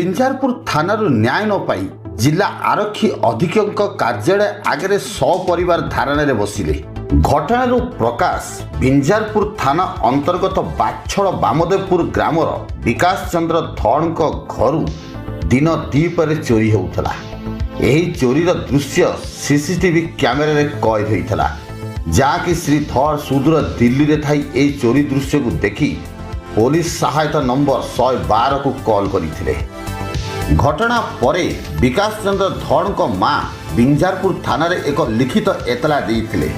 बिंजारपुर थानारू न्याय न पाई जिला आरक्षी अधीक्षक कार्यालय आगे सपरिवार धारणा बसिले। घटनारू प्रकाश बिंजारपुर थाना अंतर्गत बाछड़ बामदेवपुर ग्रामर विकास चंद्र धड़ घर दिन दीपर चोरी होता। यही चोरीर दृश्य सीसीटीवी कैमेरा रे कैद होता, जहाँकि श्री धड़ सुदूर दिल्ली रे थाई एही चोरी दृश्य को देखी पुलिस सहायता नंबर 112 को कॉल करथिले। घटना परे विकास चंद्र धड़ मां बिंजारपुर थाना रे एक लिखित एतला देइथिले,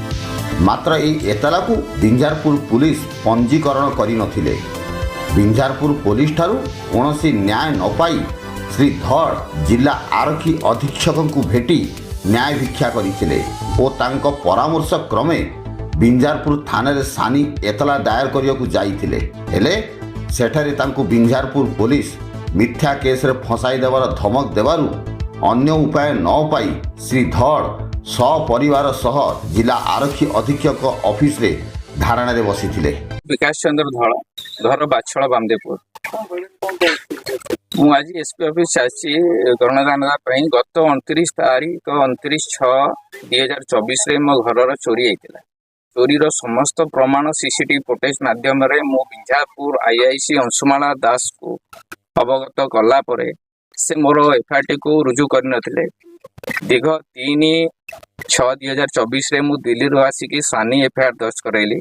मात्र एही एतला को बिंजारपुर पुलिस पंजीकरण करि नथिले। बिंजारपुर पुलिस ठारू कोनोसी न्याय न पाई श्री धड़ जिला आरक्षी अधीक्षक को भेटी न्याय भिक्षा करथिले ओ तांको परामर्श क्रमे बिंजारपुर थाना रे सानी एतला दायर करिया को जाइथिले। हेले सेठारे तांको बिंजारपुर पुलिस मिथ्या केस रे फसाई देवार धमक देवारु अन्य उपाय न पाई श्री धड़ सपरिवार सह जिला आरक्षी अधीक्षक ऑफिस रे धारणा रे बसिथिले। विकास चंद्र धड़ घर बाछड़ बामदेवपुर। मु आज एसपी ऑफिस आसी गणदान गत 29 तारीख 29/6/2024 रे मो घर चोरी होता। चोरीर समस्त प्रमाण सीसीटीवी फुटेज माध्यम रे मो बिंजारपुर आईआईसी अंशुमाला दास को अवगत कला परे से मोर एफआईआर को रुजु कर नथिले। दीर्घ 3/6/2024 रे मु दिल्ली रो आसिकी सानी एफआईआर दर्ज करैली।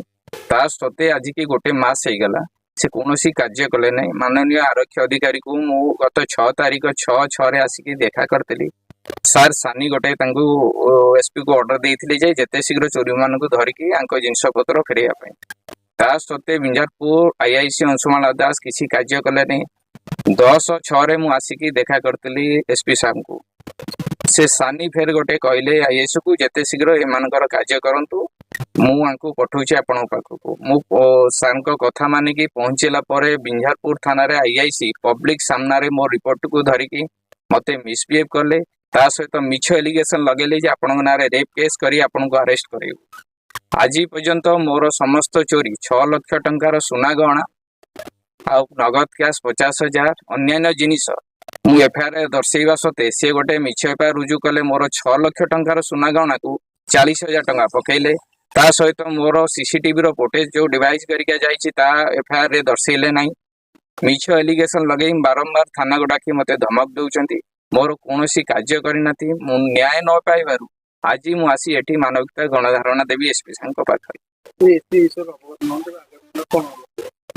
ता सते आज की गोटे मास हो गला से कौनसी कार्य कले नहीं। माननीय आरक्षी अधिकारी को मु गत 6 तारीख 6/6 रे आसिकी देखा करतली। सार सानी गोटे एसपी को ऑर्डर देइथिले जे जेते शीघ्र चोरी मान को धरिकी आंको जिनस पत्र फेरिया पई। ता सते बिंजारपुर आईआईसी अंशुमाला दास किसी कार्य कले नहीं। 10/6 रे मु आसिकी देखा करतली एसपी साहब को। से सानी फेर गोटे कहले आईएएस को जेते शीघ्र एमानकर कार्य करंतु मु आंको पठौछि आपण पाखको। मु सार को कथा माने की पहुंचला परे बिंजारपुर थाना रे आईआईसी पब्लिक सामना रे मो रिपोर्ट को धरिकी मते मिसबिहेव करले। ता सहित मिछ एलिगेशन लगेले जे आपण नारे रेप केस करी आपण को अरेस्ट करियो। आज पर्यंत मोर समस्त चोरी 6 लाख टंकार सुना गहना आ नगद कैश 50,000 अन्य जिनिस मु एफआईआर दर्शेवा सते से गोटे मिछ एफआईआर रुजु कले। मोर 6 लाख टंकार सुना गहना को 40,000 टंका पकेले। ता सहित मोर सीसीटीवी रो फुटेज जो डिवाइस करिका जाइछि ता एफआईआर रे दर्शेले नाही। मिछ एलिगेशन लगेई बारंबार थाना गोडाकी मते धमक दउचंती। मोर कोनोसी कार्य करिनाथि मु न्याय न पाइबारु आज मु आसी एठी मानविकता गणधारणा देवी एसपी सांको पाखरे।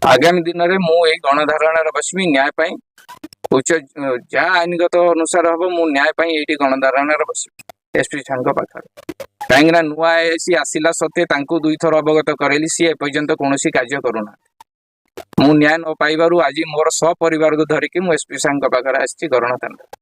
आगामी दिन में मु ए गणधारणा बसमी न्याय पाई उच्च जहाँ आईनगत अनुसार हम मु न्याय पाई एठी गणधारणा बसमी एसपी सांको पाखरे। कहीं नुआ आईआईसी आसिला सत्ते तांको 2 थर अवगत करेली सी एपर्यंत कोनोसी कार्य करूना। मु न्याय न पाइबारु आज मोर सपरिवार को धरिकी मु एसपी सांको पाखरे आसी गणधारणा।